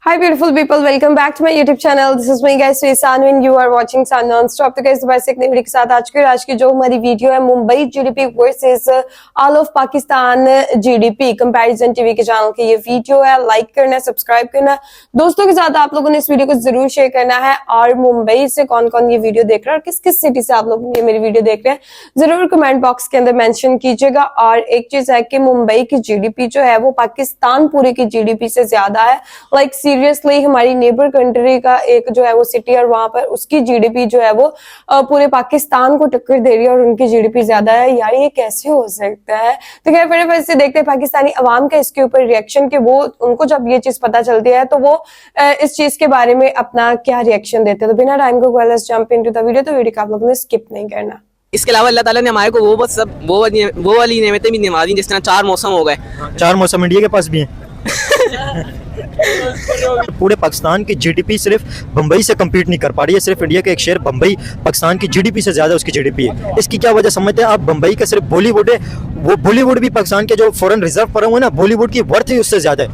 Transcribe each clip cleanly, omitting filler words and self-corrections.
Hi beautiful people, welcome back to my YouTube channel. This is me guys, Sanu and you are watching Sun Non-Stop. तो guys दोबारा से एक नई video के साथ आज की जो हमारी वीडियो है Mumbai GDP versus all of Pakistan GDP comparison TV के चैनल की ये वीडियो है। लाइक करना है, सब्सक्राइब करना है, दोस्तों के साथ आप लोगों ने इस वीडियो को जरूर शेयर करना है। और मुंबई से कौन कौन ये वीडियो देख रहा है और किस किस सिटी से आप लोग ये मेरी वीडियो देख रहे हैं जरूर कमेंट बॉक्स के अंदर मेंशन कीजिएगा। और एक चीज है कि मुंबई की जीडीपी जो है वो पाकिस्तान पूरे की जीडीपी से ज्यादा है। लाइक सीरियसली हमारी नेबर कंट्री का एक जो है वो सिटी और वहां पर उसकी जीडीपी जो है वो पूरे पाकिस्तान को टक्कर दे रही है और उनकी जीडीपी ज्यादा है। यार ये कैसे हो सकता है? तो खैर फटाफट से देखते हैं पाकिस्तानी अवाम का इसके ऊपर रिएक्शन कि वो उनको जब ये चीज पता चलती है तो वो इस चीज के बारे में अपना क्या रिएक्शन देते हैं। तो बिना टाइम को let's jump into the video. तो वीडियो को आप लोगों ने स्किप नहीं करना। इसके अलावा अल्लाह ताला ने हमारे को वो वाली नेमतें भी निवाजी, जिस तरह 4 मौसम हो गए। 4 मौसम इंडिया के पास भी हैं। पूरे पाकिस्तान की जीडीपी सिर्फ बम्बई से कम्पीट नहीं कर पा रही है। सिर्फ इंडिया का एक शहर बम्बई पाकिस्तान की जीडीपी से ज्यादा उसकी जीडीपी है। इसकी क्या वजह समझते हैं आप? बम्बई का सिर्फ बॉलीवुड है, वो बॉलीवुड भी पाकिस्तान के जो फॉरेन रिजर्व पड़े हुए ना, बॉलीवुड की वर्थ ही उससे ज्यादा है।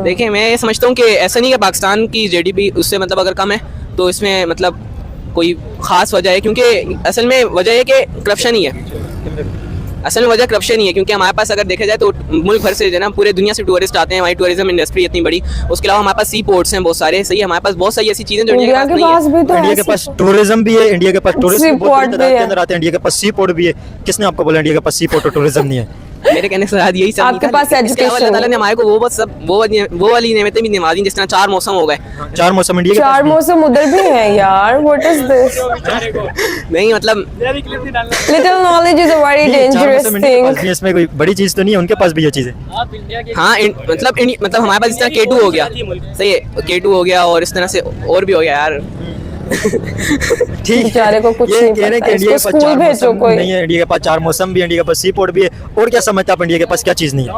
देखिए मैं ये समझता हूँ कि ऐसा नहीं है पाकिस्तान की जीडीपी उससे मतलब अगर कम है तो इसमें मतलब कोई खास वजह है, क्योंकि असल में वजह है कि करप्शन ही है। असल में वजह करप्शन ही है, क्योंकि हमारे पास अगर देखा जाए तो मुल्क भर से जो है ना पूरे दुनिया से टूरिस्ट आते हैं। हमारी टूरिज्म इंडस्ट्री इतनी बड़ी, उसके अलावा हमारे पास सी पोर्ट्स हैं बहुत सारे। सही है, हमारे पास बहुत सारी ऐसी चीजें जो इंडिया के पास नहीं है। इंडिया के पास टूरिज्म भी है, इंडिया के पास टूरिस्ट के अंदर आते हैं, इंडिया के पास सी पोर्ट भी है। किसने आपको बोला इंडिया के पास सी पोर्ट और टूरिज्म नहीं है? मेरे कहने से यही सब आपके पास एजुकेशन। अल्लाह ताला ने हमारे को वो वाली नेमतें भी निवाजी, जिस तरह 4 मौसम हो गए। 4 मौसम इंडिया के 4 मौसम उधर भी हैं यार। What is this? नहीं मतलब little knowledge is a very dangerous thing. इसमें कोई बड़ी चीज तो नहीं है, उनके पास भी ये चीज है। हाँ मतलब हमारे पास इस तरह K2 हो गया। सही है, K2 हो गया और इस तरह से और भी हो गया यार। ठीक, बेचारे को कुछ नहीं पता। इंडिया के पास 4 मौसम कोई नहीं है, इंडिया के पास 4 मौसम भी है, इंडिया के पास सी पोर्ट भी है। और क्या समझते आप इंडिया के पास क्या चीज नहीं है?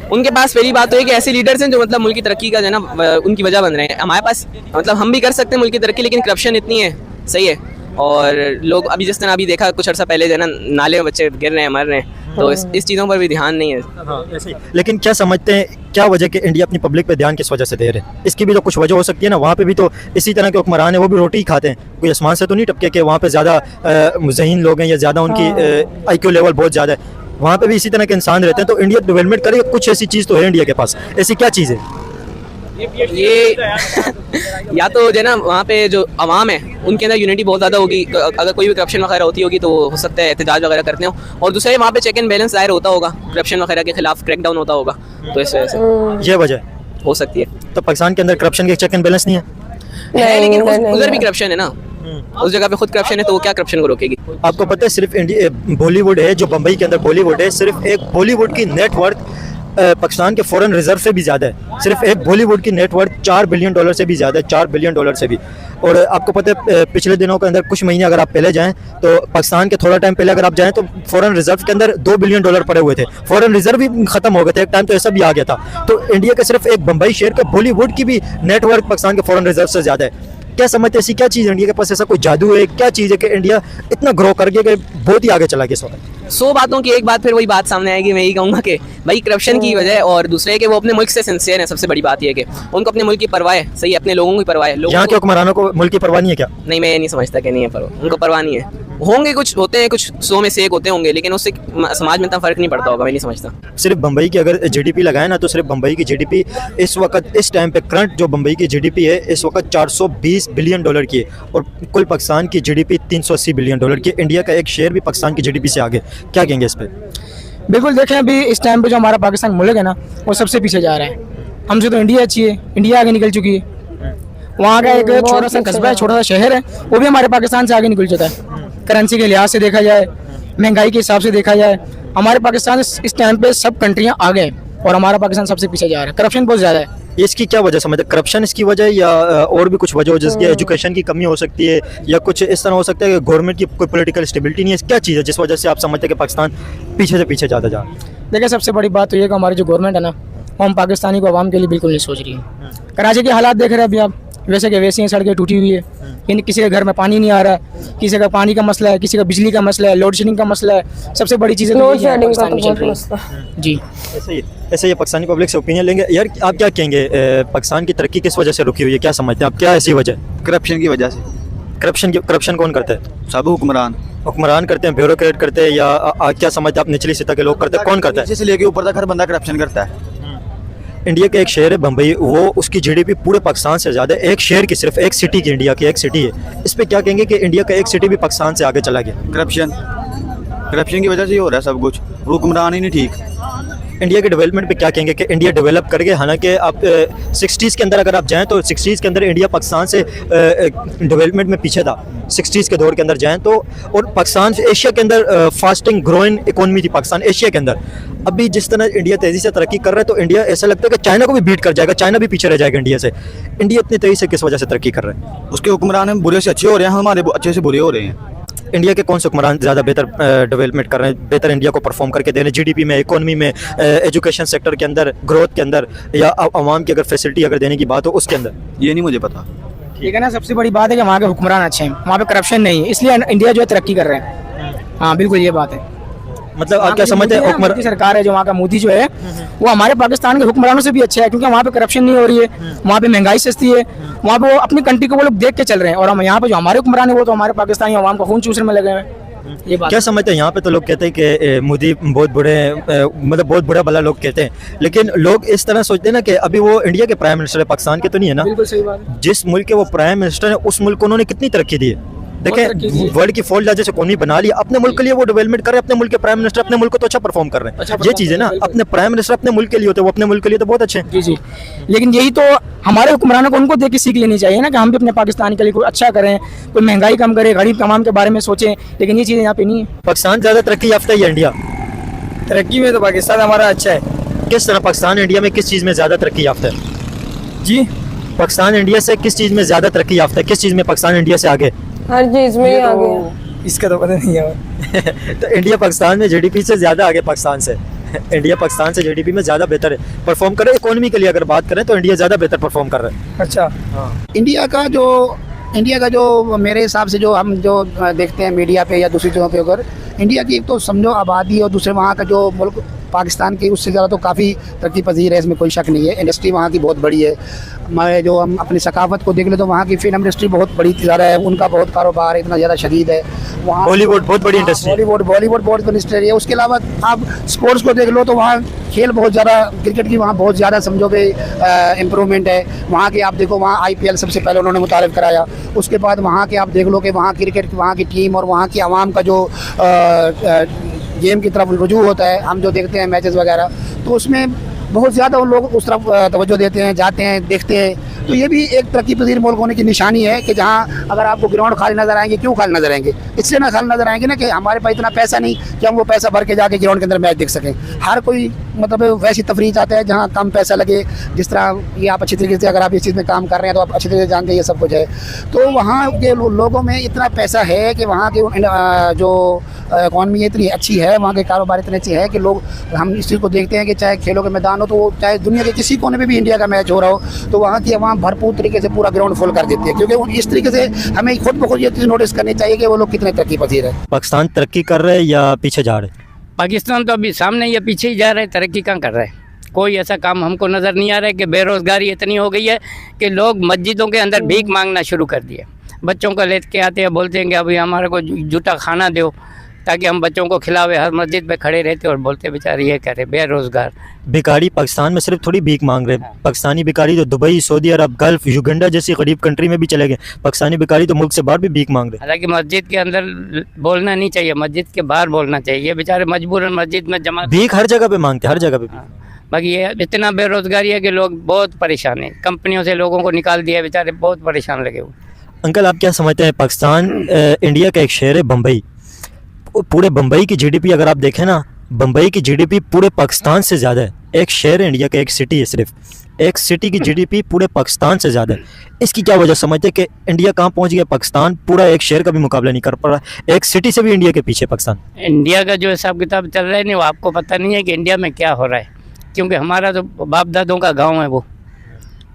उनके पास पहली बात तो है कि ऐसे लीडर्स हैं जो मतलब मुल्क की तरक्की का जो है ना उनकी वजह बन रहे हैं। हमारे पास मतलब हम भी कर सकते हैं मुल्क की तरक्की, लेकिन करप्शन इतनी है। सही है, और लोग अभी जिस तरह अभी देखा कुछ अर्सा पहले जो है ना नाले में बच्चे गिर रहे हैं, मर रहे हैं, तो इस चीज़ों पर भी ध्यान नहीं है। ऐसे ही। लेकिन क्या समझते हैं क्या वजह कि इंडिया अपनी पब्लिक पे ध्यान किस वजह से दे रहे हैं? इसकी भी तो कुछ वजह हो सकती है ना। वहाँ पे भी तो इसी तरह के हुक्मरान है, वो भी रोटी ही खाते हैं। कोई आसमान से तो नहीं टपके कि वहाँ पे ज़्यादा ज़हीन लोग हैं या ज़्यादा उनकी IQ लेवल बहुत ज़्यादा है। वहाँ पे भी इसी तरह के इंसान रहते हैं। तो इंडिया डेवलपमेंट करे, कुछ ऐसी चीज़ तो है इंडिया के पास। ऐसी क्या चीज़ है? ये या तो जो है ना वहाँ पे जो अवाम है उनके अंदर यूनिटी बहुत ज़्यादा होगी। अगर कोई भी करप्शन वगैरह होती होगी तो हो सकता है एहतजाज वगैरह करते हो। और दूसरा वहाँ पे चेक एंड बैलेंस दायर होता होगा, करप्शन वगैरह के खिलाफ क्रैकडाउन होता होगा, तो इस वजह से ये वजह हो सकती है। तो पाकिस्तान के अंदर करप्शन के चेक एंड बैलेंस नहीं है, लेकिन उधर भी करप्शन है ना। उस जगह पे खुद करप्शन है तो वो क्या करप्शन को रोकेगी? आपको पता है सिर्फ इंडिया बॉलीवुड है जो बम्बई के अंदर बॉलीवुड है, सिर्फ एक बॉलीवुड की नेटवर्थ पाकिस्तान के फॉरेन रिजर्व से भी ज़्यादा है। सिर्फ एक बॉलीवुड की नेटवर्थ $4 बिलियन से भी ज़्यादा है, $4 बिलियन से भी। और आपको पता है पिछले दिनों के अंदर कुछ महीने अगर आप पहले जाएं तो पाकिस्तान के थोड़ा टाइम पहले अगर आप जाएं तो फॉरेन रिजर्व के अंदर $2 बिलियन पड़े हुए थे। फॉरेन रिजर्व भी खत्म हो गए थे, एक टाइम तो ऐसा भी आ गया था। तो इंडिया के सिर्फ एक बम्बई शहर का बॉलीवुड की भी नेटवर्क पाकिस्तान के फॉरेन रिजर्व से ज़्यादा है। क्या समझते ऐसी क्या चीज़ इंडिया के पास? ऐसा कोई जादू है? क्या चीज़ है कि इंडिया इतना ग्रो कर गया कि बहुत ही आगे चला गया? इस वक्त 100 बातों की एक बात फिर वही बात सामने आएगी। मैं यही कहूँगा कि भाई करप्शन की वजह, और दूसरे कि वो अपने मुल्क से सिंसियर है। सबसे बड़ी बात यह है कि उनको अपने मुल्क की परवाह है। सही, अपने लोगों की परवाह है। यहाँ के हुक्मरानों को मुल्क की परवाह नहीं है क्या? नहीं, मैं ये नहीं समझता कि नहीं है परवाह, उनको परवाह नहीं है। होंगे कुछ होते हैं, कुछ 100 में से 1 होते होंगे, लेकिन उससे समाज में इतना फर्क नहीं पड़ता होगा। मैं नहीं समझता। सिर्फ बम्बई की अगर जीडीपी लगाए ना तो सिर्फ बम्बई की जीडीपी इस वक्त इस टाइम पे करंट जो बम्बई की जीडीपी है इस वक्त $420 बिलियन की है, और कुल पाकिस्तान की जीडीपी $380 बिलियन की। इंडिया का एक शेयर भी पाकिस्तान की जीडीपी से आगे। क्या कहेंगे इस पे? बिल्कुल देखें, अभी इस टाइम पे जो हमारा पाकिस्तान मुल्क है ना वो सबसे पीछे जा रहा है। हमसे तो इंडिया अच्छी है, इंडिया आगे निकल चुकी है। वहाँ का एक छोटा सा कस्बा है, छोटा सा शहर है, वो भी हमारे पाकिस्तान से आगे निकल चुका है। करेंसी के लिहाज से देखा जाए, महंगाई के हिसाब से देखा जाए, हमारे पाकिस्तान इस टाइम पे सब कंट्रियाँ आगे हैं और हमारा पाकिस्तान सबसे पीछे जा रहा है। करप्शन बहुत ज़्यादा है। इसकी क्या वजह समझते? करप्शन इसकी वजह या और भी कुछ वजह हो, जैसे एजुकेशन की कमी हो सकती है या कुछ इस तरह हो सकता है कि गवर्नमेंट की कोई पॉलिटिकल स्टेबिलिटी नहीं है? क्या चीज़ है जिस वजह से आप समझते हैं कि पाकिस्तान पीछे से पीछे ज़्यादा जा रहा है? देखिए, सबसे बड़ी बात तो ये कि हमारी जो गवर्नमेंट है ना वो हम पाकिस्तानी को आवाम के लिए बिल्कुल नहीं सोच रही है। कराची के हालात देख रहे हैं अभी आप, वैसे के वैसे ही सड़कें टूटी हुई है, यानी किसी के घर में पानी नहीं आ रहा है, किसी का पानी का मसला है, किसी का बिजली का मसला है, लोड शेडिंग का मसला है। सबसे बड़ी चीज़ लोड शेडिंग का तो बहुत मसला है। जी। ऐसे ये पाकिस्तानी पब्लिक से ओपिनियन लेंगे। यार आप क्या कहेंगे, पाकिस्तान की तरक्की किस वजह से रुकी हुई है, क्या समझते हैं आप, क्या ऐसी वजह? करप्शन की वजह से। करप्शन कौन करता है? सब हुक्मरान करते हैं, ब्यूरोक्रेट करते हैं, या क्या समझते हैं आप निचली सतह के लोग करते हैं, कौन करता है? नीचे से लेके ऊपर तक हर बंदा करप्शन करता है। इंडिया का एक शहर है बम्बई, वो उसकी जीडीपी पूरे पाकिस्तान से ज़्यादा है। एक शहर की, सिर्फ एक सिटी की, इंडिया की एक सिटी है। इस पे क्या कहेंगे कि इंडिया का एक सिटी भी पाकिस्तान से आगे चला गया? करप्शन की वजह से ही हो रहा है सब कुछ, हुक्मरान ही नहीं ठीक। इंडिया के डेवलपमेंट पे क्या कहेंगे कि इंडिया डेवलप कर गया? हालांकि आप 60s के अंदर अगर आप जाएं तो 60s के अंदर इंडिया पाकिस्तान से डेवलपमेंट में पीछे था। 60s के दौर के अंदर जाएं तो, और पाकिस्तान एशिया के अंदर फास्टिंग ग्रोइंग इकोनॉमी थी पाकिस्तान एशिया के अंदर। अभी जिस तरह इंडिया तेज़ी से तरक्की कर रहा है तो इंडिया ऐसा लगता है कि चाइना को भी बीट कर जाएगा, चाइना भी पीछे रह जाएगा इंडिया से। इंडिया इतनी तेज़ी से किस वजह से तरक्की कर रहा है? उसके हुक्मरान हम बुरे से अच्छे हो रहे हैं, हमारे अच्छे से बुरे हो रहे हैं। इंडिया के कौन से हुक्मरान ज़्यादा बेहतर डेवलपमेंट कर रहे हैं, बेहतर इंडिया को परफॉर्म करके दे रहे हैं जीडीपी में, इकोनॉमी में, एजुकेशन सेक्टर के अंदर, ग्रोथ के अंदर, या आवाम की अगर फैसिलिटी अगर देने की बात हो उसके अंदर? ये नहीं मुझे पता। ठीक है ना, सबसे बड़ी बात है कि वहाँ के हुक्मरान अच्छे हैं, वहाँ पे करप्शन नहीं है, इसलिए इंडिया जो है तरक्की कर रहे हैं। हाँ बिल्कुल ये बात है। मतलब आप क्या समझते हैं मोदी सरकार है जो वहाँ का मोदी जो है वो हमारे पाकिस्तान के हुक्मरानों से भी अच्छा है, क्योंकि वहाँ पे करप्शन नहीं हो रही है, वहाँ पे महंगाई सस्ती है, वहाँ पे वो अपनी कंट्री को वो लोग देख के चल रहे हैं। और हम यहाँ पे जो हमारे हुक्मरान है वो तो हमारे पाकिस्तानी अवाम का खून चूसने में लगे हुए हैं। ये बात क्या समझते हैं? यहाँ पे तो लोग कहते हैं कि मोदी बहुत बुरे हैं, मतलब बहुत बुरा भला लोग कहते हैं, लेकिन लोग इस तरह सोचते हैं ना कि अभी वो इंडिया के प्राइम मिनिस्टर है, पाकिस्तान के तो नहीं है ना। बिल्कुल सही बात है। जिस मुल्क के वो प्राइम मिनिस्टर है उस मुल्क को उन्होंने कितनी तरक्की दी है। देखें वर्ल्ड की फोल्ड जैसे इकोनॉमी बना लिया, अपने मुल्क के लिए वो डेवलपमेंट कर रहे हैं, अपने मुल्क के प्राइम मिनिस्टर अपने मुल्क को तो अच्छा परफॉर्म कर रहे हैं। ये चीज़ है ना, अपने प्राइम मिनिस्टर अपने मुल्क के लिए होते हैं, वो अपने मुल्क के लिए तो बहुत अच्छे हैं। जी जी, लेकिन यही तो हमारे हुक्मरानों को उनको देख के सीख लेनी चाहिए ना, कि हम भी अपने पाकिस्तान के लिए कोई अच्छा करें, कोई महंगाई कम करे, गरीब तमाम के बारे में सोचें, लेकिन ये चीज़ें यहाँ पे नहीं है। पाकिस्तान ज़्यादा तरक्की याफ्ता है या इंडिया? तरक्की में तो पाकिस्तान हमारा अच्छा है। किस तरह पाकिस्तान इंडिया में किस चीज़ में ज़्यादा तरक्की याफ्ता है? जी, पाकिस्तान इंडिया से किस चीज़ में ज़्यादा तरक्की याफ्ता है, किस चीज़ में पाकिस्तान इंडिया से आगे? हर चीज में ही आ गया। इसका तो पता नहीं है। तो इंडिया पाकिस्तान में जीडीपी से ज़्यादा आगे पाकिस्तान से। इंडिया पाकिस्तान से जीडीपी में ज़्यादा बेहतर परफॉर्म कर रहा है। इकोनॉमी के लिए अगर बात करें तो इंडिया ज़्यादा बेहतर परफॉर्म कर रहा है। अच्छा, इंडिया का जो मेरे हिसाब से जो हम जो देखते हैं मीडिया पे या दूसरी जगहों पे, अगर इंडिया की एक तो समझो आबादी और दूसरे वहाँ का जो मुल्क पाकिस्तान की उससे ज़्यादा तो काफ़ी तरक्की पजीर है, इसमें कोई शक नहीं है। इंडस्ट्री वहाँ की बहुत बड़ी है। हमारे जो हम अपनी सकाफत को देख ले तो वहाँ की फिल्म इंडस्ट्री बहुत बड़ी ज़्यादा है, उनका बहुत कारोबार इतना ज़्यादा शदीद है वहाँ। बॉलीवुड बहुत बड़ी इंडस्ट्री है। बॉलीवुड बहुत बड़ी इंडस्ट्री है। उसके अलावा आप स्पोर्ट्स को देख लो तो वहाँ खेल बहुत ज़्यादा, क्रिकेट की वहाँ बहुत ज़्यादा समझो कि इम्प्रूवमेंट है वहाँ की। आप देखो वहाँ IPL सबसे पहले उन्होंने मुतारिफ कराया, उसके बाद वहाँ के आप देख लो कि वहाँ क्रिकेट वहाँ की टीम और वहाँ की आवाम का जो गेम की तरफ रुजू होता है, हम जो देखते हैं मैचेस वगैरह, तो उसमें बहुत ज़्यादा उन लोग उस तरफ तवज्जो देते हैं, जाते हैं, देखते हैं। तो ये भी एक तरक्की पजीर मुल्क होने की निशानी है कि जहाँ अगर आपको ग्राउंड खाली नज़र आएंगे, क्यों खाली नज़र आएंगे? इसलिए ना खाली नज़र आएंगे ना कि हमारे पास इतना पैसा नहीं कि हम वो पैसा भर के जाके ग्राउंड के अंदर मैच देख सकें। हर कोई मतलब वैसी तफरीह चाहता है जहाँ कम पैसा लगे। जिस तरह ये आप अच्छी तरीके से अगर आप इस चीज़ में काम कर रहे हैं तो आप अच्छी तरीके से जानते हैं ये सब कुछ है। तो वहाँ के लोगों में इतना पैसा है कि वहाँ के जो इकॉनमी इतनी अच्छी है, वहाँ के कारोबार इतने अच्छे हैं कि लोग, हम इस चीज़ को देखते हैं कि चाहे खेलों के मैदान हो तो चाहे दुनिया के किसी कोने में भी इंडिया का मैच हो रहा हो तो वहाँ की आवाम भरपूर तरीके से पूरा ग्राउंड फुल कर देती है, क्योंकि इस तरीके से हमें खुद ब खुद ये चीज़ नोटिस करनी चाहिए कि वो लोग कितने तरक्की पजीर है। पाकिस्तान तरक्की कर रहे हैं या पीछे जा रहे हैं? पाकिस्तान तो अभी सामने या पीछे ही जा रहा है, तरक्की कहाँ कर रहा है? कोई ऐसा काम हमको नज़र नहीं आ रहा है कि बेरोज़गारी इतनी हो गई है कि लोग मस्जिदों के अंदर भीख मांगना शुरू कर दिया। बच्चों को लेके आते हैं, बोलते हैं कि अभी हमारे को जूठा खाना दो ताकि हम बच्चों को खिलावे। हर मस्जिद पे खड़े रहते और बोलते बेचारे ये करे बेरोज़गार। भिखारी पाकिस्तान में सिर्फ थोड़ी भीख मांग रहे हैं। पाकिस्तानी भिखारी तो दुबई, सऊदी अरब, गल्फ, युगांडा जैसी गरीब कंट्री में भी चले गए। पाकिस्तानी भिखारी तो मुल्क से बाहर भी भीख मांग रहे हैं। हालांकि मस्जिद के अंदर बोलना नहीं चाहिए, मस्जिद के बाहर बोलना चाहिए। ये बेचारे मजबूरन मस्जिद में जमा भीख हर जगह पे मांगते, हर जगह पे। बाकी ये इतना बेरोज़गारी है कि लोग बहुत परेशान हैं। कंपनियों से लोगों को निकाल दिया, बेचारे बहुत परेशान लगे हुए। अंकल आप क्या समझते हैं, पाकिस्तान इंडिया का एक शहर है बम्बई, पूरे बम्बई की जीडीपी अगर आप देखें ना, बम्बई की जीडीपी पूरे पाकिस्तान से ज़्यादा है। एक शहर है इंडिया का, एक सिटी है, सिर्फ एक सिटी की जीडीपी पूरे पाकिस्तान से ज़्यादा है। इसकी क्या वजह समझते हैं कि इंडिया कहाँ पहुँच गया? पाकिस्तान पूरा एक शहर का भी मुकाबला नहीं कर पा रहा, एक सिटी से भी इंडिया के पीछे पाकिस्तान। इंडिया का जो हिसाब किताब चल रहा है नहीं, वो आपको पता नहीं है कि इंडिया में क्या हो रहा है, क्योंकि हमारा तो बाप दादों का गाँव है वो।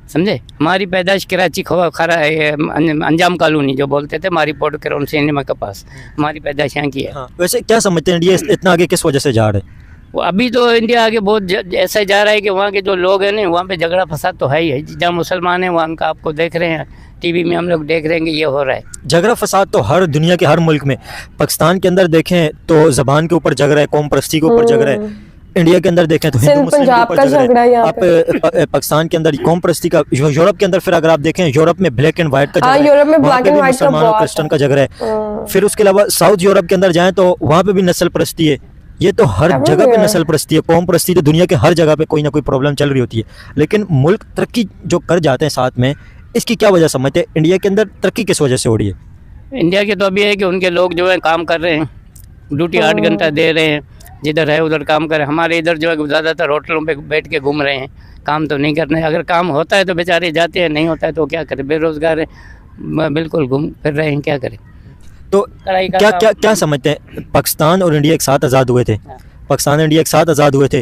समझे। हमारी पैदाइश कराची अंजाम कॉलोनी जो बोलते थे, हमारी पोर्ट करोन सिनेमा के पास हमारी पैदाइश यहाँ की है। हाँ, वैसे क्या समझते हैं इंडिया इतना आगे किस वजह से जा रहा है? वो अभी तो इंडिया आगे बहुत ऐसा जा रहा है कि वहाँ के जो लोग हैं ना, वहाँ पे झगड़ा फसाद तो है ही है। जहाँ मुसलमान हैं वहाँ का आपको देख रहे हैं, टीवी में हम लोग देख रहे हैं कि ये हो रहा है। झगड़ा फसाद तो हर दुनिया के हर मुल्क में, पाकिस्तान के अंदर देखें तो ज़बान के ऊपर झगड़ा है, कौम परस्ती के ऊपर झगड़ा है। इंडिया के अंदर देखें तो हिंदू मुस्लिम के पंजाब ऊपर का झगड़ा झगड़ा है। यहाँ आप पाकिस्तान के अंदर कौम परस्ती का, यूरोप के अंदर फिर अगर आप देखें, यूरोप में ब्लैक एंड व्हाइट का झगड़ा है, यूरोप में वहाँ ब्लैक पे एंड भी व्हाइट का मुसलमान और बहुत क्रिश्चियन का झगड़ा है। फिर उसके अलावा साउथ यूरोप के अंदर जाएं तो वहाँ पे भी नस्ल परस्ती है। ये तो हर जगह पे नस्ल परस्ती है, कौम परस्ती तो दुनिया के हर जगह पे कोई ना कोई प्रॉब्लम चल रही होती है। लेकिन मुल्क तरक्की जो कर जाते हैं साथ में, इसकी क्या वजह समझते हैं? इंडिया के अंदर तरक्की किस वजह से हो रही है? इंडिया के तो अभी है कि उनके लोग जो है काम कर रहे हैं, ड्यूटी 8 घंटा दे रहे हैं, जिधर है उधर काम कर रहे हैं। हमारे इधर जो है ज़्यादातर होटलों पे बैठ के घूम रहे हैं, काम तो नहीं करने। अगर काम होता है तो बेचारे जाते हैं, नहीं होता है तो क्या करें, बेरोज़गार है, बिल्कुल घूम फिर रहे हैं, क्या करें। तो क्या समझते हैं? पाकिस्तान और इंडिया एक साथ आज़ाद हुए थे, पाकिस्तान और इंडिया एक साथ आज़ाद हुए थे।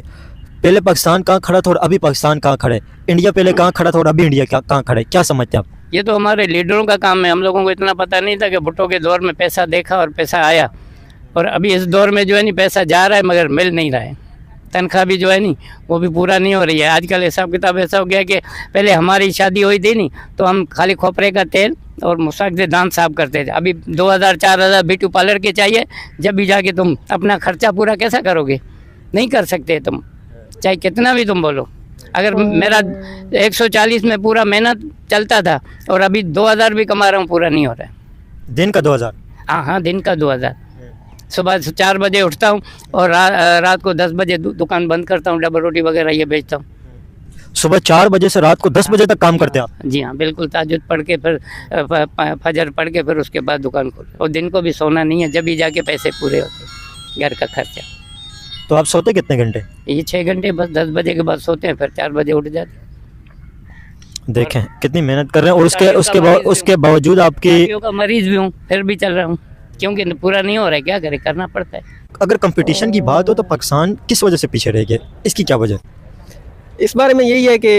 पहले पाकिस्तान कहाँ खड़ा था और अभी पाकिस्तान कहाँ खड़ा है? इंडिया पहले कहाँ खड़ा था और अभी इंडिया कहाँ खड़ा है? क्या समझते हैं आप? ये तो हमारे लीडरों का काम है। हम लोगों को इतना पता नहीं था कि भुट्टो के दौर में पैसा देखा और पैसा आया, और अभी इस दौर में जो है नहीं पैसा जा रहा है मगर मिल नहीं रहा है। तनख्वाह भी जो है नहीं वो भी पूरा नहीं हो रही है। आजकल हिसाब किताब ऐसा हो गया कि पहले हमारी शादी हुई थी नहीं तो हम खाली खोपरे का तेल और मुसाक से दांत साफ करते थे। अभी 2000-4000 ब्यूटी पार्लर के चाहिए, जब भी जाके तुम अपना खर्चा पूरा कैसा करोगे? नहीं कर सकते तुम, चाहे कितना भी तुम बोलो। अगर मेरा 140 में पूरा मेहनत चलता था और अभी 2000 भी कमा रहा हूँ, पूरा नहीं हो रहा है। दिन का 2000? हाँ, दिन का 2000। सुबह 4 बजे उठता हूँ और रात को 10 बजे दुकान बंद करता हूँ, डबल रोटी वगैरह ये बेचता हूँ। सुबह 4 बजे से रात को 10 बजे तक काम करते हैं आप? जी हाँ, बिल्कुल। ताजुद पढ़ के फिर फजर पढ़ के फिर उसके बाद दुकान खोल, और दिन को भी सोना नहीं है, जब भी जाके पैसे पूरे होते घर का खर्चा। तो आप सोते कितने घंटे? ये 6 घंटे बस, 10 बजे के बाद सोते हैं, फिर 4 बजे उठ जाते। देखें कितनी मेहनत कर रहे हैं, और उसके बावजूद आपकी का मरीज भी हूँ फिर भी चल रहा हूँ, क्योंकि पूरा नहीं हो रहा है, क्या करें, करना पड़ता है। अगर कंपटीशन की बात हो तो पाकिस्तान किस वजह से पीछे रह गया, इसकी क्या वजह? इस बारे में यही है कि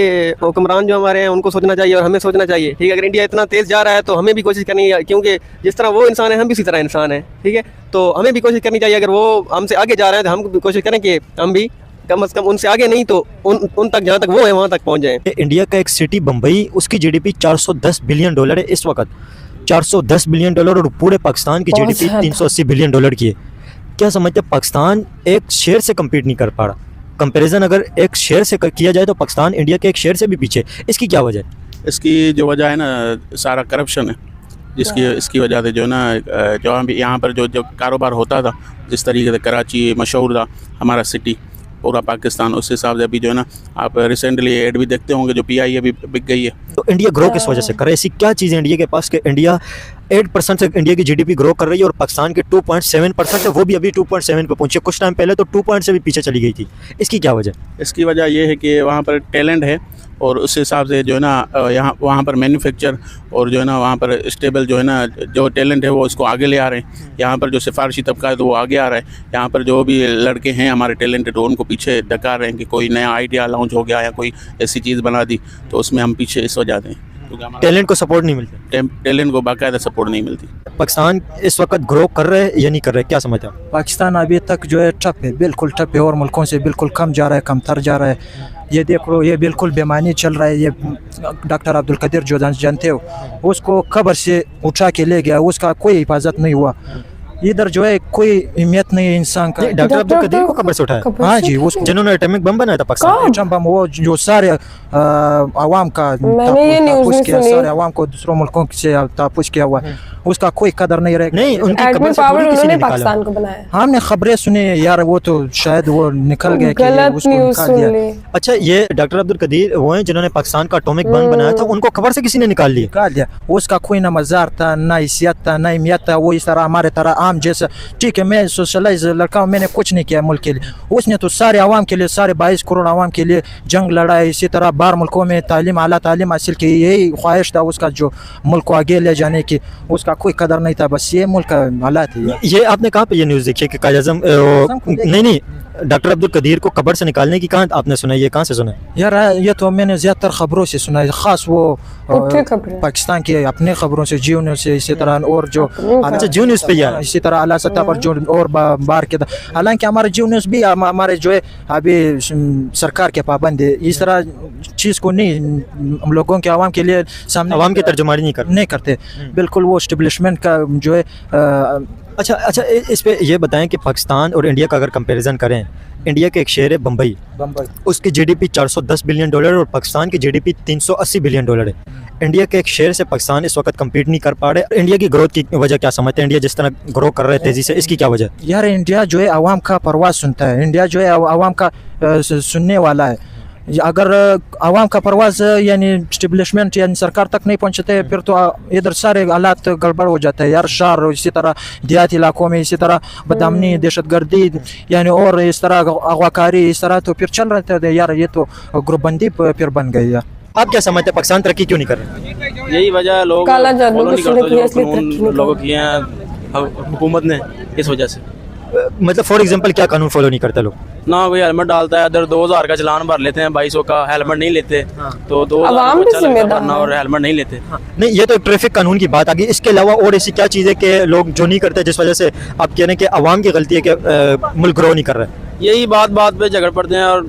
हुक्मरान जो हमारे हैं उनको सोचना चाहिए और हमें सोचना चाहिए। ठीक है, अगर इंडिया इतना तेज़ जा रहा है तो हमें भी कोशिश करनी है, क्योंकि जिस तरह वो इंसान है हम भी उसी तरह इंसान है। ठीक है, तो हमें भी कोशिश करनी चाहिए। अगर वो हमसे आगे जा रहे हैं तो हम भी कोशिश करें कि हम भी कम से कम उनसे आगे नहीं तो उन तक जहाँ तक वो है वहाँ तक पहुँच जाएँ। इंडिया का एक सिटी बम्बई, उसकी GDP $410 बिलियन है इस वक्त, $410 बिलियन, और पूरे पाकिस्तान की GDP $380 बिलियन की है। क्या समझते हैं पाकिस्तान एक शेयर से कम्पीट नहीं कर पा रहा? कंपैरिजन अगर एक शेयर से किया जाए तो पाकिस्तान इंडिया के एक शेयर से भी पीछे, इसकी क्या वजह है? इसकी जो वजह है ना, सारा करप्शन है, जिसकी इसकी वजह से जो है ना, जो यहाँ पर जो कारोबार होता था, जिस तरीके से कराची मशहूर था हमारा सिटी पूरा पाकिस्तान, उस हिसाब से अभी जो है ना, आप रिसेंटली एड भी देखते होंगे जो PI अभी बिक गई है। तो इंडिया ग्रो किस वजह से कर रहा है? ऐसी क्या चीज़ है इंडिया के पास कि इंडिया 8% से इंडिया की GDP ग्रो कर रही है और पाकिस्तान के 2.7% है, वो भी अभी 2.7 पे पहुंची। कुछ टाइम पहले तो 2 पॉइंट से भी पीछे चली गई थी। इसकी क्या वजह? इसकी वजह ये है कि वहाँ पर टैलेंट है, और उस हिसाब से जो है ना यहाँ वहाँ पर मैन्युफैक्चर और जो है ना वहाँ पर स्टेबल जो है ना जो टैलेंट है वो इसको आगे ले आ रहे हैं। यहाँ पर जो सिफारशी तबका है तो वो आगे आ रहा है। यहाँ पर जो भी लड़के हैं हमारे टैलेंटेड, उनको पीछे धका रहे हैं कि कोई नया आइडिया लॉन्च हो गया या कोई ऐसी चीज़ बना दी, तो उसमें हम पीछे इस वजह से टैलेंट को सपोर्ट नहीं मिलती, टैलेंट को बाकायदा सपोर्ट नहीं मिलती। पाकिस्तान इस वक्त ग्रो कर रहे हैं या नहीं कर रहे, क्या समझते हैं? पाकिस्तान अभी तक जो है ठप है, बिल्कुल ठप है, और मुल्कों से बिल्कुल कम जा रहा है, कम तर जा रहा है। ये देख लो, ये बिल्कुल बेमानी चल रहा है। ये डॉक्टर अब्दुल कदीर जो जानते हो, उसको कब्र से उठा के ले गया, उसका कोई हिफाजत नहीं हुआ। इधर जो है कोई अहमियत नहीं है इंसान का। डॉक्टर अब्दुल कदीर को कब्र से उठाया? हाँ जी, उसको जिन्होंने एटॉमिक बम बनाया था पाकिस्तान, एटम बम, वो जो सारे आवाम का तापुस किया, सारे आवाम को दूसरों मुल्कों से तापुस किया हुआ, उसका कोई कदर नहीं रहेगा। नहीं, उनकी कब्र से थोड़ी किसी ने पाकिस्तान को बनाया। हमने खबरें सुनी यार, वो तो शायद वो निकल गए कि उसको निकाल दिया। अच्छा, ये डॉक्टर अब्दुल कदीर वो हैं जिन्होंने पाकिस्तान का एटॉमिक बम बनाया था, उनको खबर से किसी ने निकाल दिया? उसका कोई ना मज़ार था, ना हैसियत था, ना अहमियत था। वो इस तरह हमारे तरह आम जैसा, ठीक है मैं सोशलाइज लड़का हूँ, मैंने कुछ नहीं किया मुल्क के लिए। उसने तो सारे आवाम के लिए, सारे 22 करोड़ आवाम के लिए जंग लड़ा। इसी तरह बाहर मुल्कों में तालीम, आला तालीम हासिल की, यही ख्वाहिश था उसका, जो मुल्क को आगे ले जाने की। उसका कोई कदर नहीं था, बस ये मुल्क का हालात है। ये आपने कहाँ पे ये न्यूज़ देखी है कि कायद-ए-आज़म नहीं डॉक्टर अब्दुल कदीर को कब्र से निकालने की कहाँ आपने सुना, ये कहाँ से सुना? यार ये तो मैंने ज़्यादातर खबरों से सुना है, ख़ास वो उठे खबरें। पाकिस्तान की अपने खबरों से, जियो न्यूज़ से, इसी तरह और जो अच्छा, जियो न्यूज़ पे यार इसी तरह आला सतह पर जो और बार के, हालांकि हमारे जियो न्यूज़ भी हमारे जो है अभी सरकार के पाबंद है, इस तरह चीज़ को नहीं हम लोगों के आवाम के लिए सामने आवाम की तर्जुमानी नहीं करते। बिल्कुल वो एस्टेब्लिशमेंट का जो है अच्छा, इस पे ये बताएं कि पाकिस्तान और इंडिया का अगर कंपैरिजन करें, इंडिया के एक शहर है बम्बई, उसकी जीडीपी $410 बिलियन और पाकिस्तान की जीडीपी $380 बिलियन है। इंडिया के एक शहर से पाकिस्तान इस वक्त कम्पीट नहीं कर पा रहे। इंडिया की ग्रोथ की वजह क्या समझते हैं? इंडिया जिस तरह ग्रो कर रहे हैं तेजी से, इसकी क्या वजह? यार इंडिया जो है आवाम का परवाज सुनता है, इंडिया जो है आवाम का सुनने वाला है। अगर आवाम का परवाज यानी स्टेब्लिशमेंट यानी सरकार तक नहीं पहुंचते, फिर तो इधर सारे हालात गड़बड़ हो जाते हैं यार। शहर इसी तरह देहाती इलाकों में इसी तरह बदअमनी, दहशतगर्दी यानी और इस तरह अगवाकारी, इस तरह तो फिर चल रहे थे यार। ये तो ग्रुपबंदी फिर बन गई यार। आप क्या समझते हैं पाकिस्तान तरक्की क्यों नहीं कर रहे? यही वजह लोग काला जादू फॉलो नहीं को करते, जो इसलिए तरक्की नहीं कानून कर लोगों किए हैं हुकूमत ने, इस वजह से। मतलब फॉर एग्जांपल क्या कानून फॉलो नहीं करते लोग? ना कोई हेलमेट डालता है, इधर 2000 का चलान भर लेते हैं, 2200 का हेलमेट नहीं लेते, तो 2000 अवाम भी जिम्मेदार भरना और हेलमेट नहीं लेते। नहीं, ये तो ट्रैफिक कानून की बात आ गई। इसके अलावा और ऐसी क्या चीज़ है कि लोग जो नहीं करते, जिस वजह से आप कह रहे हैं कि अवाम की गलती है कि मुल्क ग्रो नहीं कर रहा है? यही बात पे झगड़ पड़ते हैं और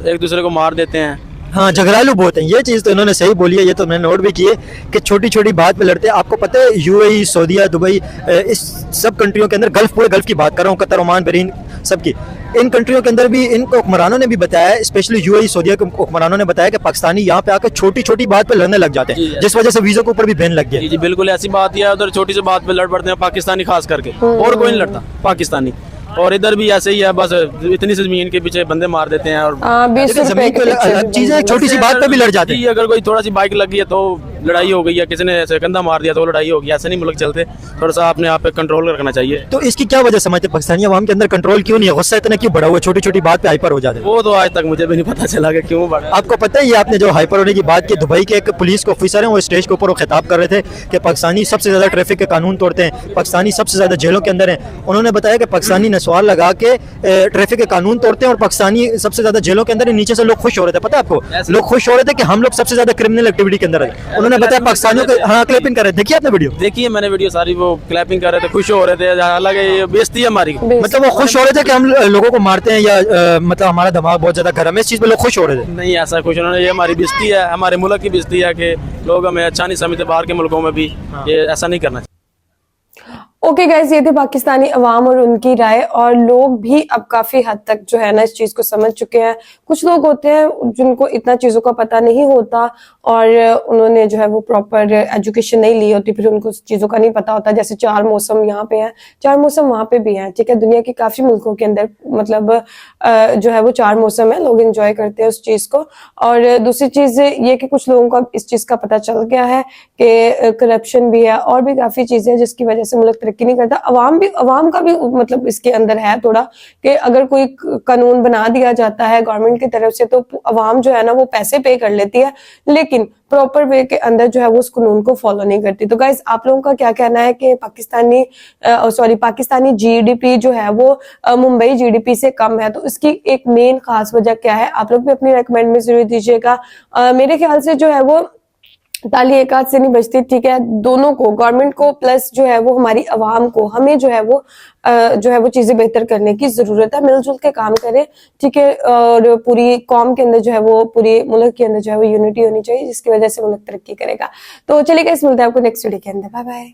एक दूसरे को मार देते हैं। हाँ, झगड़ालू बहुत हैं। ये चीज़ तो इन्होंने सही बोली है, ये तो मैंने नोट भी की है कि छोटी छोटी बात पे लड़ते हैं। आपको पता है यूएई, सऊदीया, दुबई, इस सब कंट्रियों के अंदर, पूरे गल्फ की बात कर रहा हूँ, कतर, ओमान, बहरीन, सबकी, इन कंट्रियों के अंदर भी इन हुक्मरानों ने भी बताया, स्पेशली यूएई, सऊदीया के हुक्मरानों ने बताया कि पाकिस्तानी यहाँ पे आकर छोटी छोटी बात पे लड़ने लग जाते हैं, जिस वजह से वीज़ों के ऊपर भी बैन लग गया। जी बिल्कुल ऐसी बात ही है, उधर छोटी सी बात पे लड़ पड़ते हैं पाकिस्तानी, खास करके, और कोई नहीं लड़ता, पाकिस्तानी। और इधर भी ऐसे ही है, बस इतनी सी जमीन के पीछे बंदे मार देते हैं। और 20 रुपए के अलग चीज़ है, छोटी सी बात पे भी लड़ जाते हैं। अगर कोई थोड़ा सी बाइक लग गई है तो लड़ाई हो गई है, किसी ने ऐसे कंधा मार दिया तो लड़ाई हो गई। ऐसे नहीं मुल्क चलते, थोड़ा सा अपने आप पे कंट्रोल रखना चाहिए। तो इसकी क्या वजह समझते पाकिस्तानी अवाम के अंदर कंट्रोल क्यों नहीं है? गुस्सा इतना क्यों बढ़ा हुआ है? छोटी छोटी बात पे हाइपर हो जाते हैं। वो तो आज तक मुझे भी नहीं पता चला कि क्यों बढ़ा। आपको पता है, ये आपने जो हाइपर होने की बात की, दुबई के एक पुलिस के ऑफिसर हैं, वो स्टेज के ऊपर वो खिताब कर रहे थे कि पाकिस्तानी सबसे ज़्यादा ट्रैफिक के कानून तोड़ते हैं, पाकिस्तानी सबसे ज़्यादा जेलों के अंदर हैं। उन्होंने बताया कि पाकिस्तानी नस्वार लगा के ट्रैफिक के कानून तोड़ते हैं और पाकिस्तानी सबसे ज़्यादा जेलों के अंदर है। नीचे से लोग खुश हो रहे थे, पता है आपको? लोग खुश हो रहे थे कि हम लोग सबसे ज़्यादा क्रिमिनल एक्टिविटी के अंदर है। उन्होंने बताया पाकिस्तानियों के, हाँ, क्लैपिंग कर रहे थे। देखिए आपने वीडियो? देखिए मैंने वीडियो सारी, वो क्लैपिंग कर रहे थे, खुश हो रहे थे, हालांकि ये बेइज्जती है हमारी। मतलब वो खुश हो रहे थे कि हम लोगों को मारते हैं या मतलब हमारा दिमाग बहुत ज़्यादा गर्म है, इस चीज़ पे लोग खुश हो रहे थे? नहीं, ऐसा कुछ उन्होंने, ये हमारी बेइज्जती है, हमारे मुल्क की बेइज्जती है कि लोग हमें अच्छा नहीं समझते, बाहर के मुल्कों में भी ये ऐसा नहीं करना चाहिए। ओके गाइस, ये थे पाकिस्तानी अवाम और उनकी राय, और लोग भी अब काफी हद तक जो है ना इस चीज को समझ चुके हैं। कुछ लोग होते हैं जिनको इतना चीजों का पता नहीं होता और उन्होंने जो है वो प्रॉपर एजुकेशन नहीं ली होती, फिर उनको चीजों का नहीं पता होता। जैसे 4 मौसम यहाँ पे हैं, 4 मौसम वहां पे भी हैं, ठीक है। दुनिया के काफी मुल्कों के अंदर मतलब जो है वो 4 मौसम है, लोग एंजॉय करते हैं उस चीज को। और दूसरी चीज ये कि कुछ लोगों को इस चीज का पता चल गया है कि करप्शन भी है और भी काफी चीजें हैं जिसकी वजह से मुल्क तरक्की नहीं करता। अवाम का भी मतलब इसके अंदर है थोड़ा कि अगर कोई कानून बना दिया जाता है गवर्नमेंट की तरफ से तो अवाम जो है ना वो पैसे पे कर लेती है, लेकिन प्रॉपर वे के अंदर जो है वो उस कानून को फॉलो नहीं करती। तो गाइस, आप लोगों का क्या कहना है कि पाकिस्तानी जीडीपी जो है वो मुंबई जीडीपी से कम है, तो इसकी एक मेन खास वजह क्या है? आप लोग भी अपनी रेकमेंड में जरूर दीजिएगा। मेरे ख्याल से जो है वो ताली एक हाथ से नहीं बजती, ठीक है। दोनों को, गवर्नमेंट को प्लस जो है वो हमारी अवाम को, हमें जो है वो चीजें बेहतर करने की जरूरत है। मिलजुल के काम करें, ठीक है। और पूरी कौम के अंदर जो है वो, पूरी मुल्क के अंदर जो है वो यूनिटी होनी चाहिए, जिसकी वजह से मुल्क तरक्की करेगा। तो चलिए गाइस, मिलते हैं आपको नेक्स्ट वीडियो के अंदर। Bye bye.